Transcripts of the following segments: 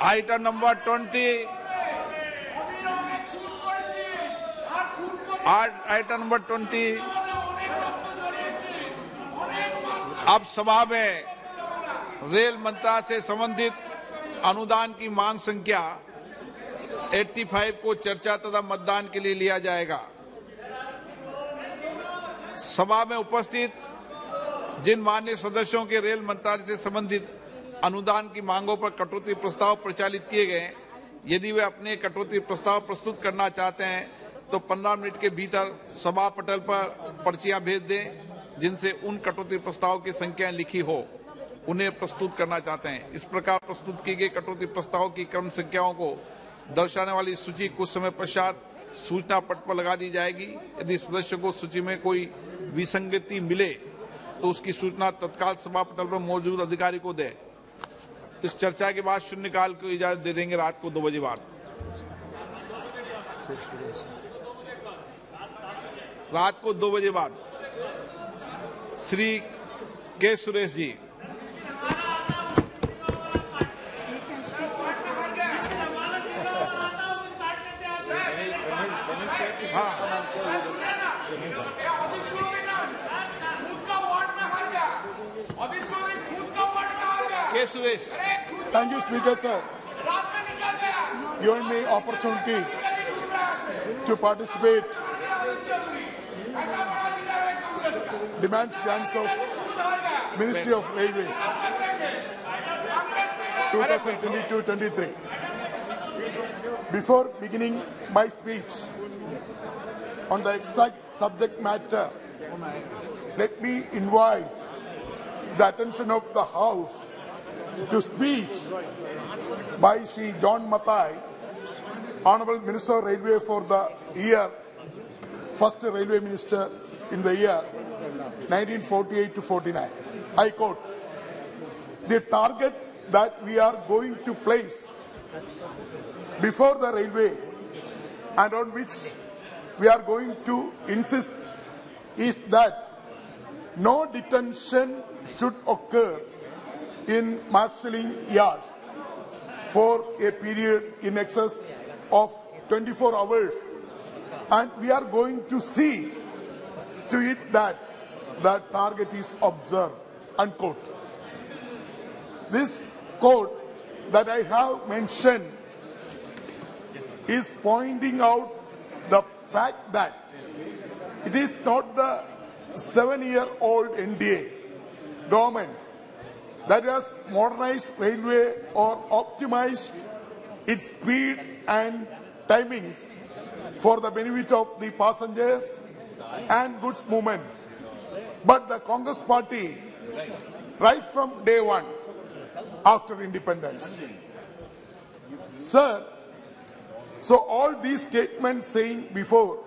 Item number 20. Item number 20. अब सभा में रेल मंत्रालय से संबंधित अनुदान की मांग संख्या 85 को चर्चा तथा मतदान के लिए लिया जाएगा। सभा में उपस्थित जिन माननीय सदस्यों के रेल मंत्रालय से संबंधित अनुदान की मांगों पर कटौती प्रस्ताव प्रचालित किए गए, यदि वे अपने कटौती प्रस्ताव प्रस्तुत करना चाहते हैं तो 15 मिनट के भीतर सभा पटल पर पर्चियां भेज दें जिनसे उन कटौती प्रस्ताव की संख्याएं लिखी हो, उन्हें प्रस्तुत करना चाहते हैं। इस प्रकार प्रस्तुत की गई कटौती प्रस्ताव की क्रम संख्याओं को दर्शाने वाली सूची कुछ समय पश्चात सूचना पट पर लगा दी जाएगी। यदि सदस्यों को सूची में कोई विसंगति मिले तो उसकी सूचना तत्काल सभा पटल पर मौजूद अधिकारी को दे। इस चर्चा के बाद शून्यकाल को इजाजत दे देंगे रात को 2 बजे बाद। रात को 2 बजे बाद श्री के सुरेश जी। के Suresh. Thank you, Speaker sir. Giving me opportunity to participate. Demands grants of Ministry of Railways 2022-23. Before beginning my speech on the exact subject matter, let me invite the attention of the House to speech by Sri John Mathai, Honourable Minister of Railway for the year, first Railway Minister in the year 1948 to 49. I quote, "The target that we are going to place before the railway and on which we are going to insist is that no detention should occur in marshalling yards for a period in excess of 24 hours, and we are going to see to it that the target is observed," unquote. This quote that I have mentioned is pointing out the fact that it is not the 7-year-old NDA government that has modernized railway or optimized its speed and timings for the benefit of the passengers and goods movement, but the Congress party right from day one after independence. Sir, so all these statements saying before,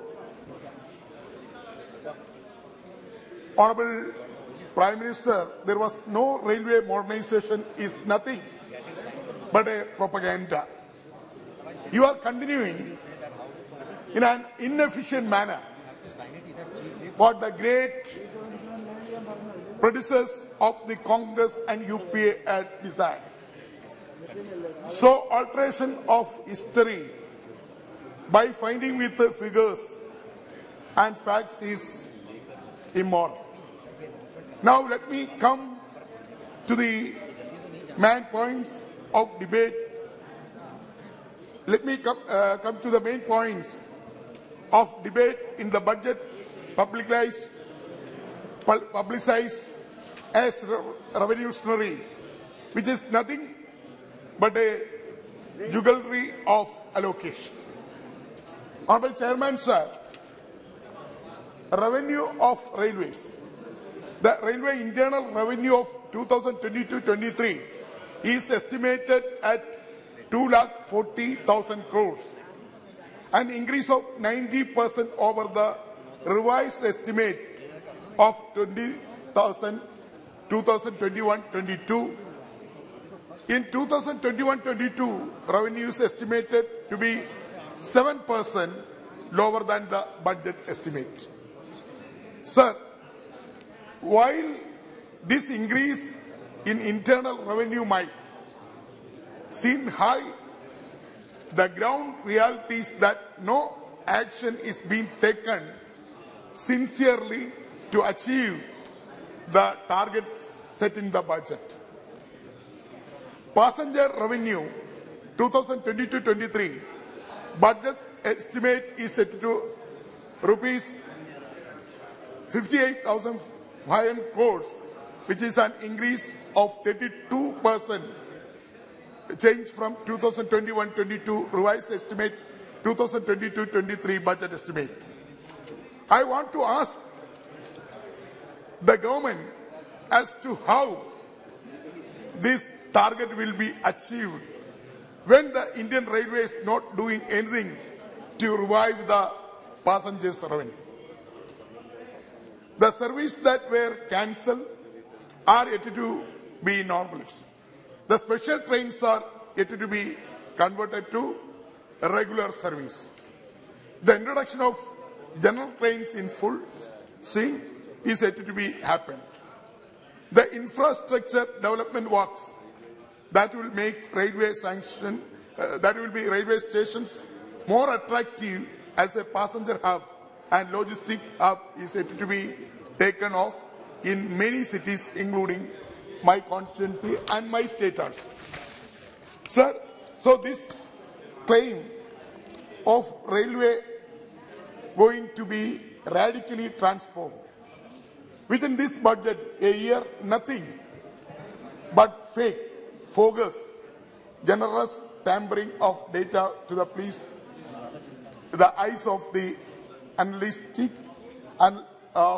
Honorable Prime Minister, there was no railway modernization is nothing but a propaganda. You are continuing in an inefficient manner what the great predecessors of the Congress and UPA had designed. So alteration of history by finding with the figures and facts is immoral. Now let me come to the main points of debate. Let me come to the main points of debate in the budget publicized as revolutionary, which is nothing but a jugglery of allocation. Honorable Chairman, sir, revenue of railways. The railway internal revenue of 2022-23 is estimated at 2,40,000 crores, an increase of 90% over the revised estimate of 2021-22. In 2021-22, revenue is estimated to be 7% lower than the budget estimate. Sir, while this increase in internal revenue might seen high, the ground reality is that no action is being taken sincerely to achieve the targets set in the budget. Passenger revenue 2022-23 budget estimate is set to rupees 58,500 crores, which is an increase of 32% change from 2021-22 revised estimate 2022-23 budget estimate. I want to ask the government as to how this target will be achieved when the Indian Railway is not doing anything to revive the passengers' revenue. The services that were cancelled are yet to be normalized. The special trains are yet to be converted to regular service. The introduction of general trains in full swing is yet to be happened. The infrastructure development works that will make railway stations more attractive as a passenger hub and logistic hub is yet to be taken off in many cities, including my constituency and my state also. Sir, so this claim of railway going to be radically transformed. Within this budget, a year, nothing but fake, bogus, generous tampering of data to the police, the eyes of the analytic and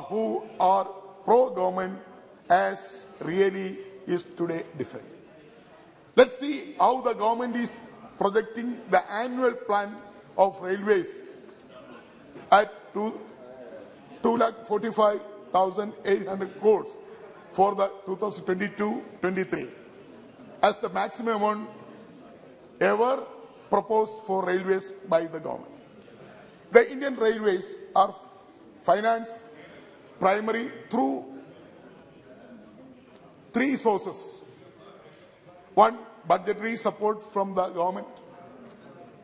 who are pro-government as really is today different. Let's see how the government is projecting the annual plan of railways at 2,45,800 crores for the 2022-23 as the maximum amount ever proposed for railways by the government. The Indian railways are financed primarily through three sources. One, budgetary support from the government.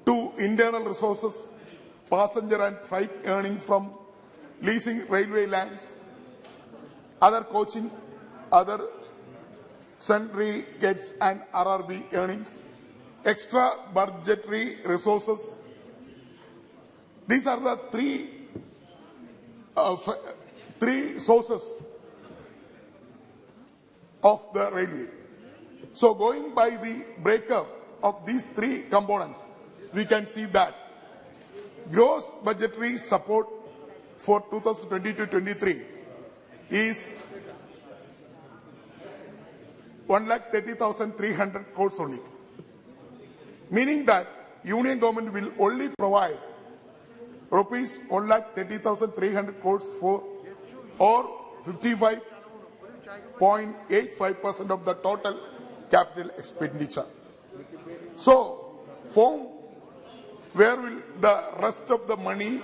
Two, internal resources, passenger and freight earning from leasing railway lands, other coaching, other sundry gates and RRB earnings, extra budgetary resources. These are the three sources of the railway. So going by the breakup of these three components, we can see that gross budgetary support for 2022-23 is 1,30,300 crores only, meaning that Union government will only provide rupees 1,30,300 crores for or 55.85% of the total capital expenditure. So, from where will the rest of the money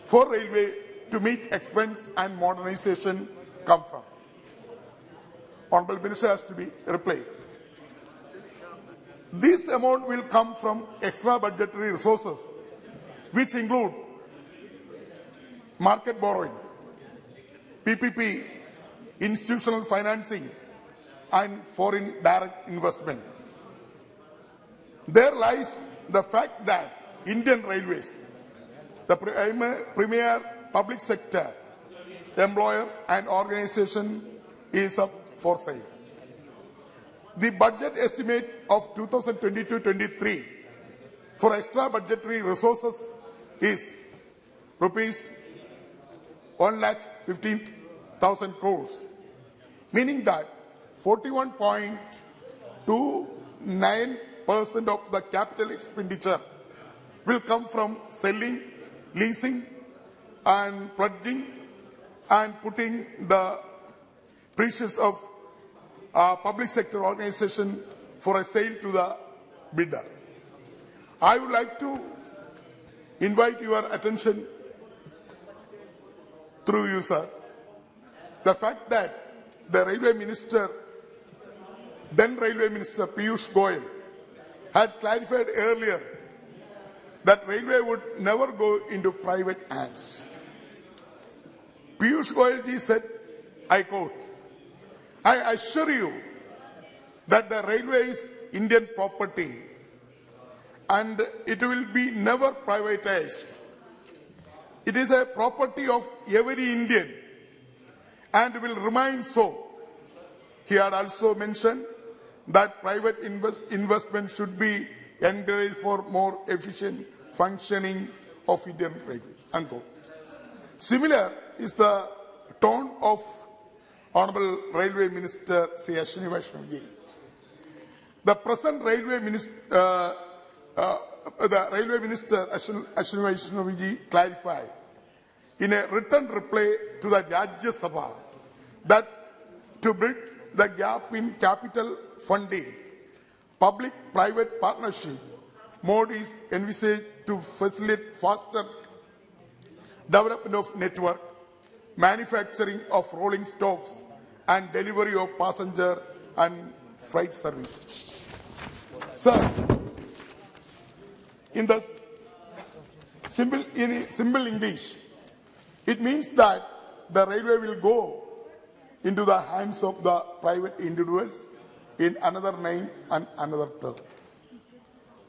for railway to meet expense and modernization come from? Honorable Minister has to be replied. This amount will come from extra budgetary resources, which include market borrowing, PPP, institutional financing, and foreign direct investment. There lies the fact that Indian Railways, the premier public sector employer and organization, is up for sale. The budget estimate of 2022-23 for extra budgetary resources is rupees 1,15,000 crores, meaning that 41.29% of the capital expenditure will come from selling, leasing, and pledging, and putting the precious of public sector organization for a sale to the bidder. I would like to invite your attention through you, sir, the fact that the then Railway Minister Piyush Goyal had clarified earlier that railway would never go into private hands. Piyush Goyal ji said, I quote, I assure you that the railway is Indian property and it will be never privatized. It is a property of every Indian and will remain so. He had also mentioned that private investment should be encouraged for more efficient functioning of Indian railway. Unquote. Similar is the tone of Honorable Railway Minister C. Ashwini Vaishnavi. The present Railway Minister, Ashwini Vaishnavi clarified in a written reply to the Rajya Sabha that to bridge the gap in capital funding, public-private partnership mode is envisaged to facilitate faster development of network, manufacturing of rolling stocks, and delivery of passenger and freight service. Sir, in the simple English, it means that the railway will go into the hands of the private individuals in another name and another term.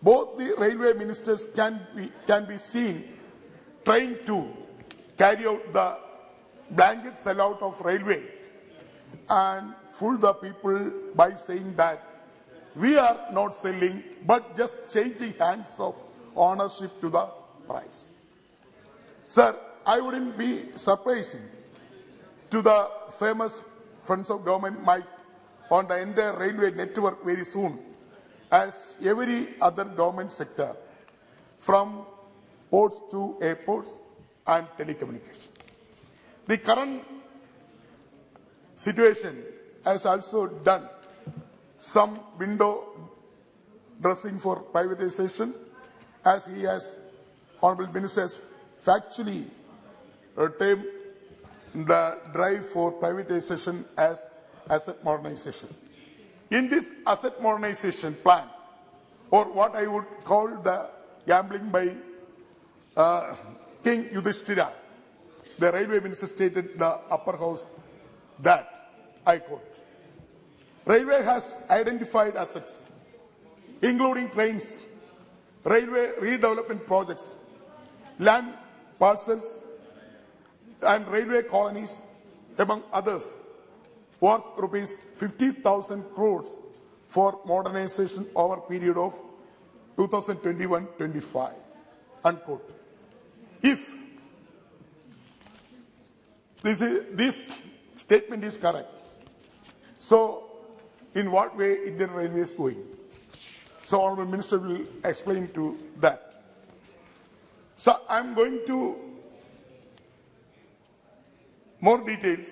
Both the railway ministers can be seen trying to carry out the blanket sellout of railway and fool the people by saying that we are not selling but just changing hands of ownership to the price. Sir, I wouldn't be surprising to the famous Friends of Government might on the entire railway network very soon as every other government sector from ports to airports and telecommunications. The current situation has also done some window dressing for privatization, as he has, Honourable Minister has factually termed the drive for privatization as asset modernization. In this asset modernization plan, or what I would call the gambling by King Yudhishthira, the railway minister stated in the upper house that, I quote, railway has identified assets, including trains, railway redevelopment projects, land parcels, and railway colonies, among others, worth rupees 50,000 crores for modernization over a period of 2021-25, unquote. If this statement is correct, so in what way Indian Railway is going? So Honourable Minister will explain to that. So I'm going to more details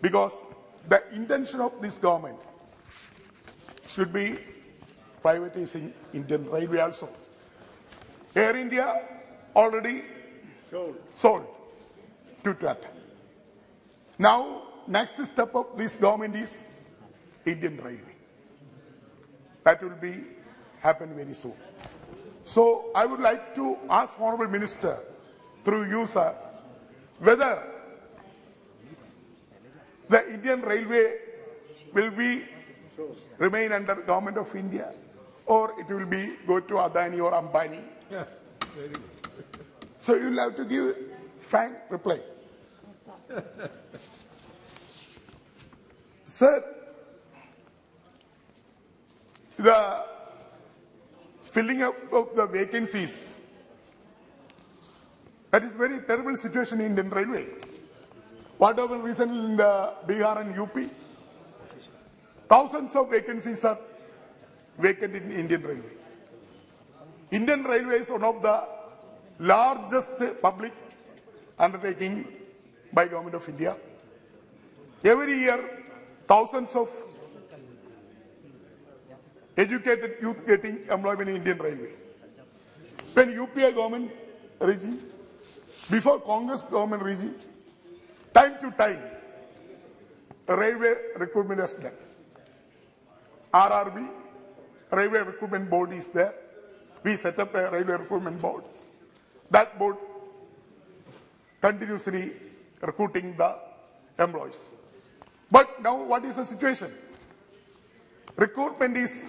because the intention of this government should be privatizing Indian Railway also. Air India already sold to Tata. Now, next step of this government is Indian Railway. That will be happen very soon. So I would like to ask Honourable Minister through you, sir, whether the Indian Railway will remain under Government of India, or it will go to Adani or Ambani. Yeah. So you will have to give frank reply. Sir, the filling up of the vacancies, that is very terrible situation in Indian Railway. What happened recently in the Bihar and UP? Thousands of vacancies are vacant in Indian Railway. Indian Railway is one of the largest public undertaking by Government of India. Every year, thousands of educated youth getting employment in Indian Railway. When UPI government regime, before Congress government regime, time to time, railway recruitment is done. RRB, railway recruitment board is there. We set up a railway recruitment board. That board continuously recruiting the employees. But now what is the situation? Recruitment is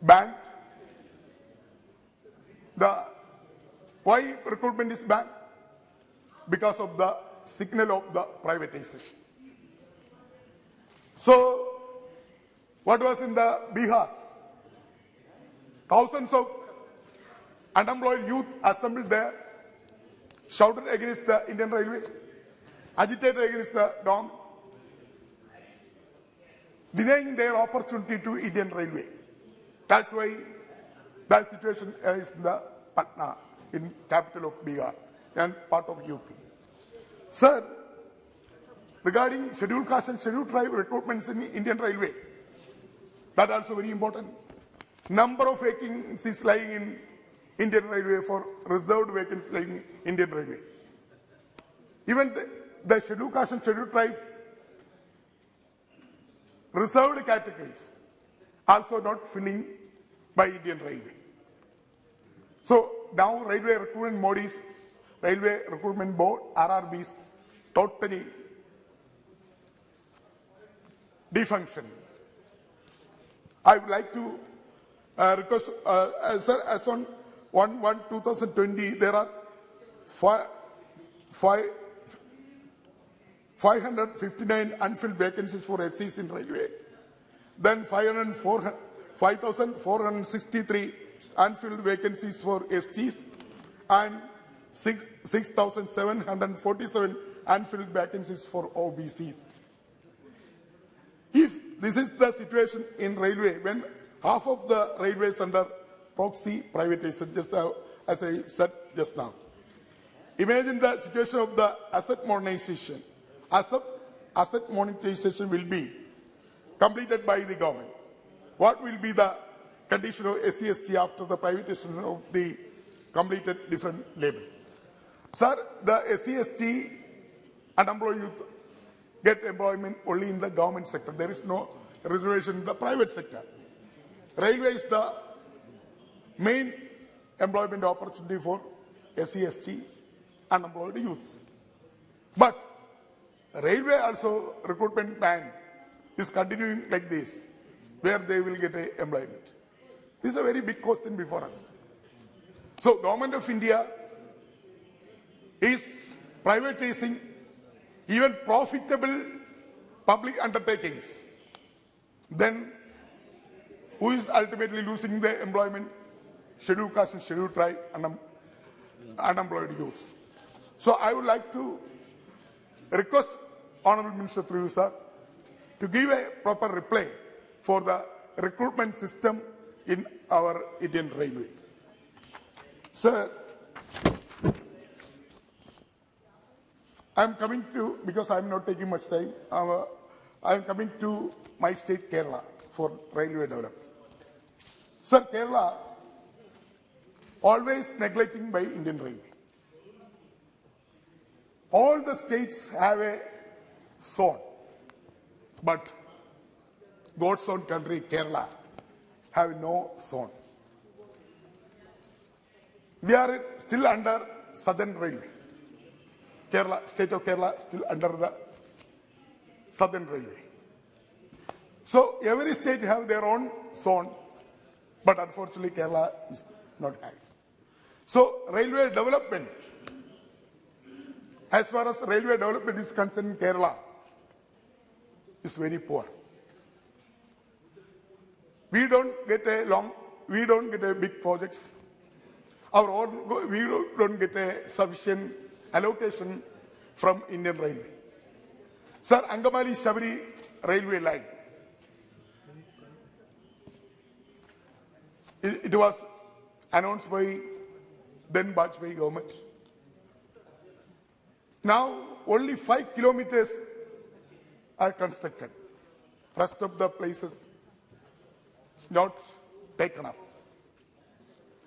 banned. Why recruitment is banned? Because of the signal of the privatization. So, what was in the Bihar? Thousands of unemployed youth assembled there, shouted against the Indian Railway, agitated against the government, denying their opportunity to Indian Railway. That's why that situation is in the Patna, in capital of Bihar and part of UP. Sir, regarding scheduled caste and scheduled tribe recruitments in Indian Railway, that also very important. Number of vacancies lying in Indian Railway for reserved vacancies lying in Indian Railway. Even the scheduled caste and scheduled tribe reserved categories also not filling by Indian Railway. So now Railway Recruitment Board Railway Recruitment Board, RRB, is totally defunctioning. I would like to request, sir, as on 1/1/2020, there are 559 unfilled vacancies for SCs in railway. Then 5,463 unfilled vacancies for STs and 6,747 unfilled vacancies for OBCs. If this is the situation in railway, when half of the railway is under proxy privatization, just as I said just now, imagine the situation of the asset modernization. Asset monetization will be completed by the government. What will be the condition of SC/ST after the privatization of the completed different label? Sir, the SC/ST unemployed youth get employment only in the government sector. There is no reservation in the private sector. Railway is the main employment opportunity for SC/ST unemployed youths. But railway also recruitment ban is continuing like this, where they will get employment. This is a very big question before us. So Government of India is privatizing even profitable public undertakings. Then who is ultimately losing the employment? Scheduled caste and scheduled tribe unemployed youths. So I would like to request Honorable Minister through you, sir, to give a proper reply for the recruitment system in our Indian Railway. Sir, I'm coming to, because I'm not taking much time, I'm coming to my state, Kerala, for railway development. Sir, Kerala always neglecting by Indian Railway. All the states have a zone, but God's own country, Kerala, have no zone. We are still under Southern Railway. Kerala, state of Kerala, still under the Southern Railway. So every state have their own zone, but unfortunately Kerala is not having. So railway development, as far as railway development is concerned in Kerala, is very poor. We don't get a big projects. We don't get a sufficient allocation from Indian Railway. Sir, Angamali-Shabri railway line, it was announced by then Bajpayee government. Now only 5 kilometers are constructed. Rest of the places not taken up.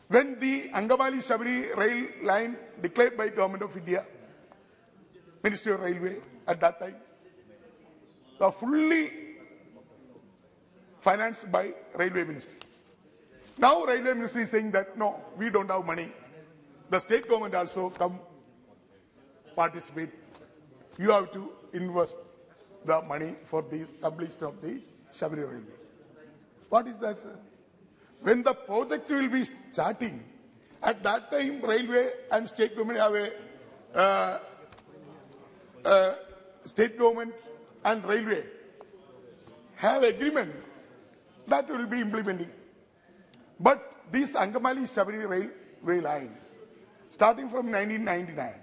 When the Angamali-Shabri rail line declared by Government of India, Ministry of Railway at that time, the fully financed by Railway Ministry. Now Railway Ministry is saying that no, we don't have money. The state government also come participate. You have to invest the money for the completion of the Shabari Railway. What is that, sir? When the project will be starting, at that time Railway and state government have state government and Railway have agreement that will be implementing. But this Angamali Shabari Railway line, starting from 1999,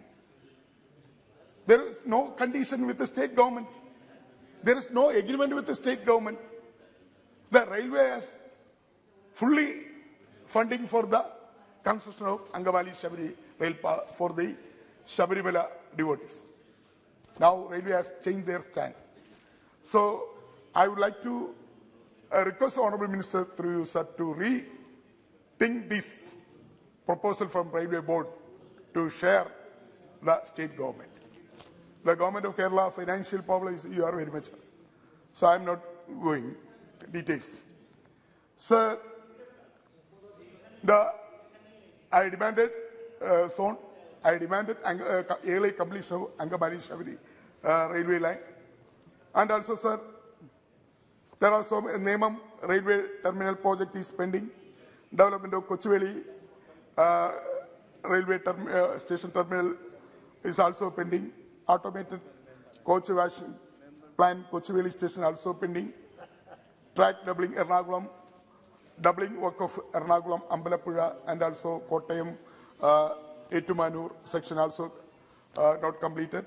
there is no condition with the state government. There is no agreement with the state government. The railway has fully funding for the construction of Angamali Shabari rail for the Shabarimala devotees. Now railway has changed their stand. So I would like to request the Honourable Minister through you, sir, to rethink this proposal from Railway Board to share the state government. The government of Kerala financial problem is you are very much. So I am not going details. Sir, I demanded early completion of Angamali Shabari railway line. And also, sir, there are some Nemam railway terminal project is pending. Development of Kochuveli railway station terminal is also pending. Automated coach washing plan Kochuveli station also pending. Track doubling Ernakulam, doubling work of Ernakulam, Ambalappuzha and also Kottayam, Ettumanur section also not completed.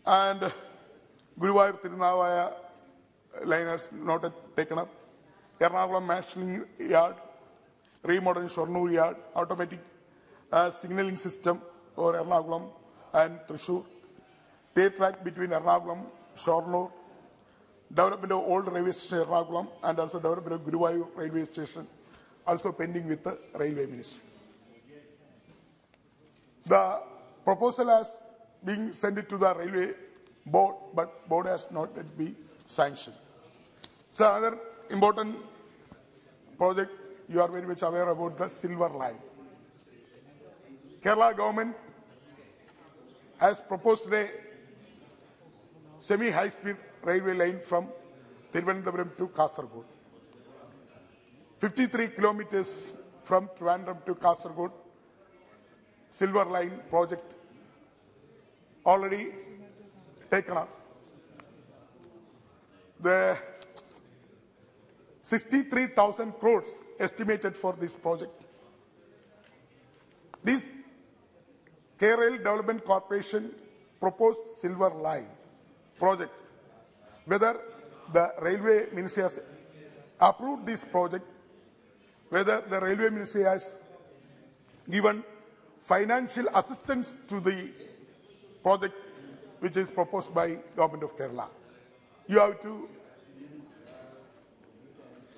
And Guruvayur Tirunavaya line has not taken up. Ernakulam machining yard, remodeling Shornur yard, automatic signalling system for Ernakulam and Thrissur. Third track between Ernakulam, Shornur, development of old railway station Ernakulam and also development of Guruvayur railway station also pending with the Railway Ministry. The proposal has been sent to the Railway Board, but Board has not yet been sanctioned. So another important project, you are very much aware about the Silver Line. Kerala government has proposed a semi-high-speed railway line from Thiruvananthapuram to Kasaragod. 53 kilometers from Trivandrum to Kasaragod. Silver Line project already taken up. The 63,000 crores estimated for this project. This Kerala Development Corporation proposed Silver Line project. Whether the Railway Ministry has approved this project, whether the Railway Ministry has given financial assistance to the project which is proposed by Government of Kerala. You have to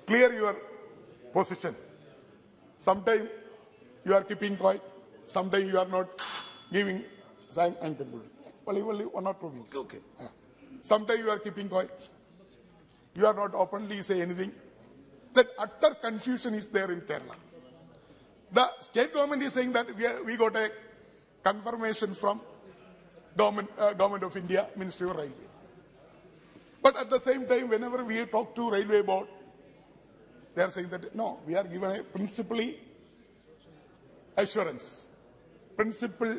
clear your position. Sometimes you are keeping quiet, sometimes you are not giving sign and only 1 or 2 minutes. Okay. Sometimes you are keeping quiet. You are not openly say anything. That utter confusion is there in Kerala. The state government is saying that we got a confirmation from Government of India, Ministry of Railway. But at the same time, whenever we talk to Railway Board, they are saying that no, we are given a principally assurance, principal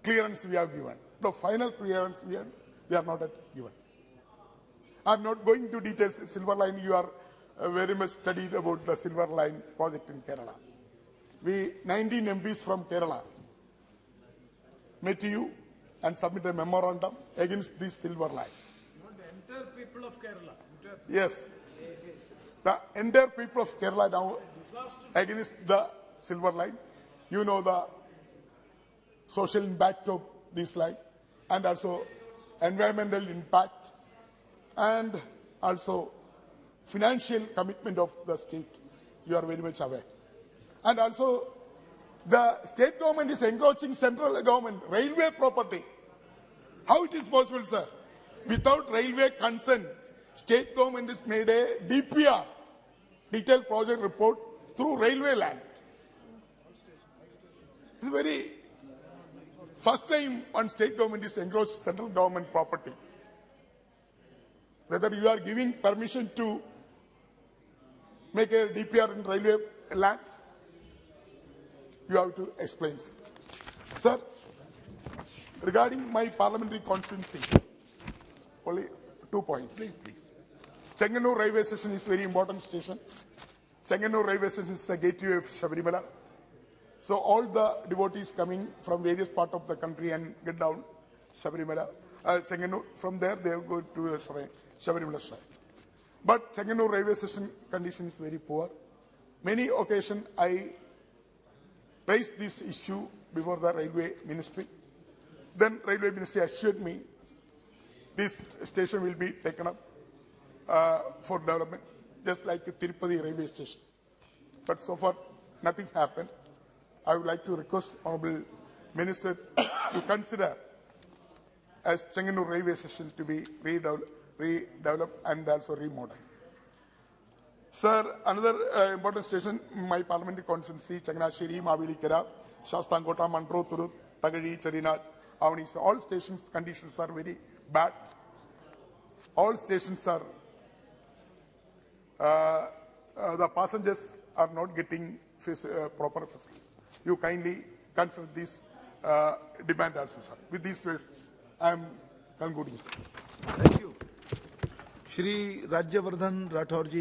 clearance we have given. The final clearance we are not given. I am not going to details. Silver Line, you are very much studied about the Silver Line project in Kerala. We 19 MPs from Kerala met you and submitted a memorandum against this Silver Line. Not the entire people of Kerala. Yes. The entire people of Kerala now against the Silver Line. You know the social impact of this line and also environmental impact and also financial commitment of the state. You are very much aware. And also the state government is encroaching central government, railway property. How it is possible, sir? Without railway consent, state government has made a DPR, detailed project report, through railway land. It's very first time one state government is encroached central government property. Whether you are giving permission to make a DPR in railway land, you have to explain. Sir, regarding my parliamentary constituency, only 2 points. Please. Chenganur railway station is very important station. Chenganur railway station is the gateway of Sabarimala. So all the devotees coming from various parts of the country and get down Sabarimala, Chenganur, from there they go to the shrine, Sabarimala shrine. But Chenganur railway station condition is very poor. Many occasions I raised this issue before the railway ministry. Then railway ministry assured me this station will be taken up for development, just like the Tirupati railway station. But so far, nothing happened. I would like to request Honorable Minister to consider as Chenganur railway station to be redeveloped and also remodeled. Sir, another important station, my parliamentary constituency, Changanasheri, Mavelikara, Shastangota, Mandro, Turut, Tagadi, Charinad, Avani. All stations conditions are very bad. All stations are, the passengers are not getting proper facilities. You kindly consider this demand also, sir. With these words, I am concluding, sir. Thank you. Shri Rajyavardhan Rathore ji.